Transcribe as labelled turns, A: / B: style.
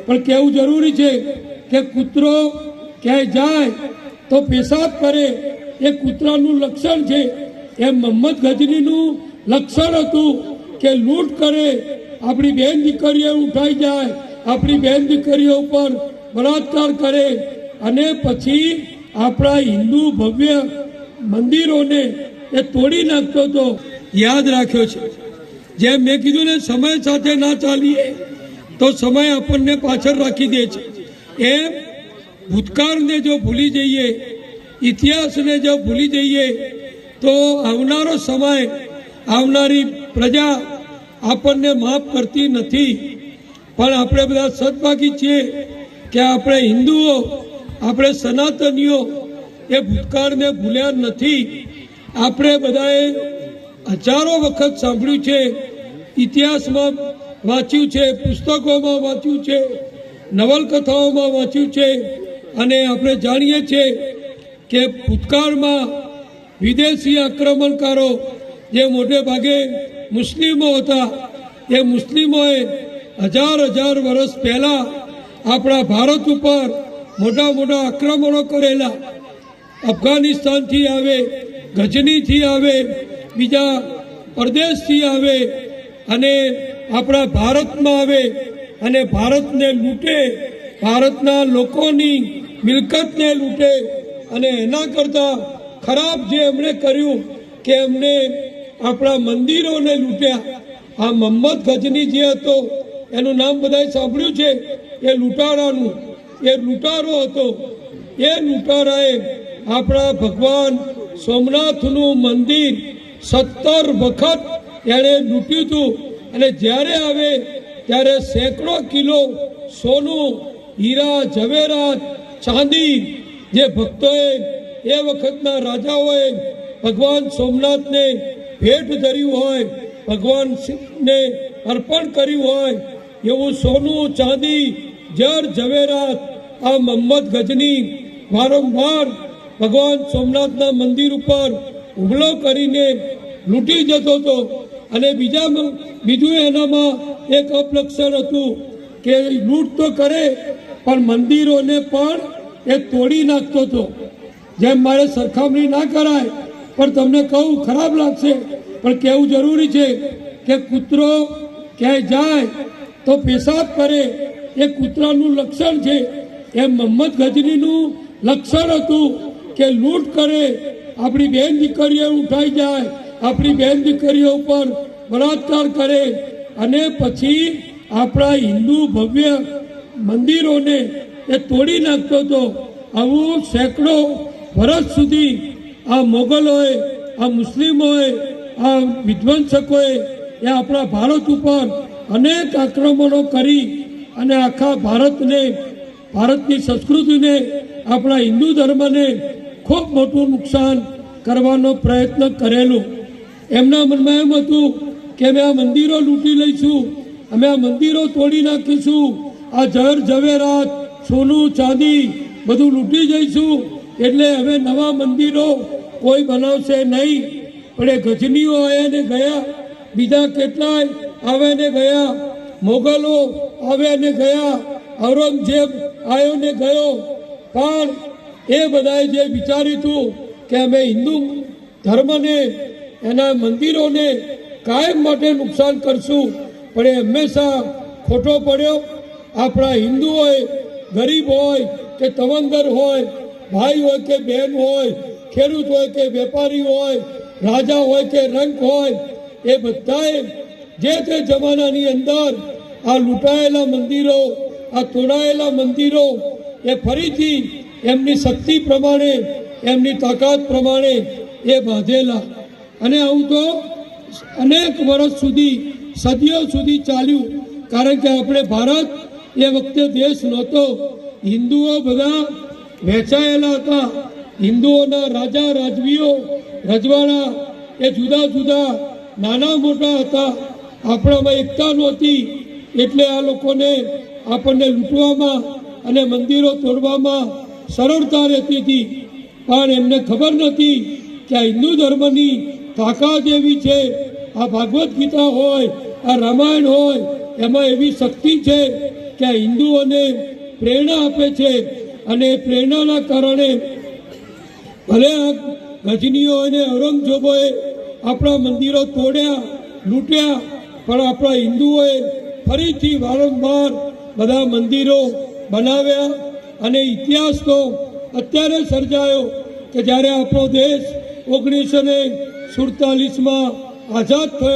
A: પણ કહેવું જરૂરી છે કે કૂતરો ક્યાંય જાય તો પેશાબ કરે એ કૂતરાનું લક્ષણ છે, એમ મોહમ્મદ ગજનીનું લક્ષણ હતું કે લૂંટ કરે, આપણી બહેન દીકરીઓ ઉઠાઈ જાય, આપણી બહેન દીકરીઓ ઉપર બળાત્કાર કરે અને પછી આપણા હિન્દુ ભવ્ય મંદિરોને એ તોડી નાખતો હતો. યાદ રાખ્યો છે, જેમ મેં કીધું ને, સમય સાથે ના ચાલીએ તો સમય આપણને પાછળ રાખી દે છે. એમ ભૂતકાળને જો ભૂલી જઈએ, ઇતિહાસને જો ભૂલી જઈએ તો આવનારો સમય, આવનારી પ્રજા આપણને માફ કરતી નથી. પણ આપણે બધા સદભાગી છીએ કે આપણે હિન્દુઓ, આપણે સનાતનીઓ એ ભૂતકાળને ભૂલ્યા નથી. આપણે બધાએ હજારો વખત સાંભળ્યું છે, ઇતિહાસમાં વાંચ્યું છે, પુસ્તકોમાં વાંચ્યું છે, નવલકથાઓમાં વાંચ્યું છે અને આપણે જાણીએ છીએ કે ભૂતકાળમાં વિદેશી આક્રમણકારો જે મોટે ભાગે મુસ્લિમો હતા, એ મુસ્લિમોએ હજાર વર્ષ પહેલાં આપણા ભારત ઉપર મોટા મોટા આક્રમણો કરેલા. અફઘાનિસ્તાનથી આવે, ગજનીથી આવે, બીજા પ્રદેશથી આવે અને આપણા ભારતમાં આવે અને ભારતને લૂંટે, ભારતના લોકોની મિલકતને લૂંટે. અને એના કરતાં ખરાબ જે એમણે કર્યું કે એમણે આપણા મંદિરોને લૂંટ્યા. આ મોહમ્મદ ગજની જે હતો, એનું નામ બધાએ સાંભળ્યું છે, એ લૂંટારાનું, એ લૂંટારો હતો. એ લૂંટારાએ આપણા ભગવાન સોમનાથનું મંદિર 17 વખત એણે લૂંટ્યું હતું. અને જ્યારે આવે ત્યારે સેંકડો કિલો સોનું, હીરા, ઝવેરાત, ચાંદી જે ભક્તોએ, એ વખતના રાજાઓએ ભગવાન સોમનાથને ભેટ ધર્યું હોય, ભગવાનને અર્પણ કર્યું હોય, એવું સોનું, ચાંદી, જર ઝવેરાત આ મોહમ્મદ ગજની વારંવાર ભગવાન સોમનાથના મંદિર ઉપર હુમલો કરીને લૂંટી જતો હતો. અને બીજું એનામાં એક અપલક્ષણ હતું કે લૂંટ તો કરે પણ મંદિરોને પણ એ તોડી નાખતો હતો. જેમ મારે સરખામણી ના કરાય પણ તમને કહું, ખરાબ લાગશે પણ કહેવું જરૂરી છે કે કૂતરો ક્યાંય જાય તો પેશાબ કરે એ કૂતરાનું લક્ષણ છે, એમ મોહમ્મદ ગજનીનું લક્ષણ હતું કે લૂંટ કરે, આપણી બહેન દીકરીઓ ઉઠાઈ જાય, આપણી બહેન દીકરીઓ ઉપર બળાત્કાર કરે અને પછી આપણા હિન્દુ ભવ્ય મંદિરોને એ તોડી નાખતો હતો. આવું સેંકડો વર્ષ સુધી આ મોગલોએ, આ મુસ્લિમોએ, આ વિધ્વંસકોએ એ આપણા ભારત ઉપર અનેક આક્રમણો કરી અને આખા ભારતને, ભારતની સંસ્કૃતિને, આપણા હિન્દુ ધર્મને ખૂબ મોટું નુકસાન કરવાનો પ્રયત્ન કરેલો. એમના મનમાં એમ હતું કે અમે આ મંદિરો લૂંટી લઈશું, અમે આ મંદિરો તોડી નાખીશું, આ જર ઝવેરાત, સોનું, ચાંદી બધું લૂંટી જઈશું, એટલે હવે નવા મંદિરો કોઈ બનાવશે નહીં. પણ એ ગજનીઓ આવ્યા ને ગયા, બીજા કેટલાય આવ્યા ને ગયા, મોગલો આવ્યા ને ગયા, ઔરંગઝેબ આવ્યો ને ગયો. પણ એ બધાએ જે વિચાર્યું હતું કે અમે હિન્દુ ધર્મને, એના મંદિરોને કાયમ માટે નુકસાન કરશું, પણ એ હંમેશા ખોટો પડ્યો. આપણા હિન્દુઓએ, ગરીબ હોય કે તવંગર હોય, ભાઈ હોય કે બહેન હોય, ખેડૂત હોય કે વેપારી હોય, રાજા હોય કે રંક હોય, એ બધાએ જે તે જમાનાની અંદર આ લૂંટાયેલા મંદિરો, આ તોડાયેલા મંદિરો એ ફરીથી એમની શક્તિ પ્રમાણે, એમની તાકાત પ્રમાણે એ બાંધેલા. અને આવું તો અનેક વર્ષ સુધી, સદીઓ સુધી ચાલ્યું. કારણ કે આપણે ભારત એ વખતે દેશ નહોતો, હિન્દુઓ બધા વહેંચાયેલા હતા. હિન્દુઓના રાજા, રાજવીઓ, રજવાડા એ જુદા જુદા નાના મોટા હતા. આપણામાં એકતા નહોતી, એટલે આ લોકોને આપણને લૂંટવામાં અને મંદિરો તોડવામાં સરળતા રહેતી હતી. પણ એમને ખબર નથી કે આ હિન્દુ ધર્મની તાકાત એવી છે, આ ભાગવત ગીતા હોય, આ રામાયણ હોય, એમાં એવી શક્તિ છે કે આ હિન્દુઓને પ્રેરણા આપે છે અને એ પ્રેરણાના કારણે ભલે આ ગજનીઓ અને ઔરંગઝેબોએ આપણા મંદિરો તોડ્યા, લૂંટ્યા, પણ આપણા હિન્દુઓએ ફરીથી વારંવાર બધા મંદિરો બનાવ્યા અને ઇતિહાસ તો અત્યારે સર્જાયો કે જ્યારે આપણો દેશ 1947માં આઝાદ થયો.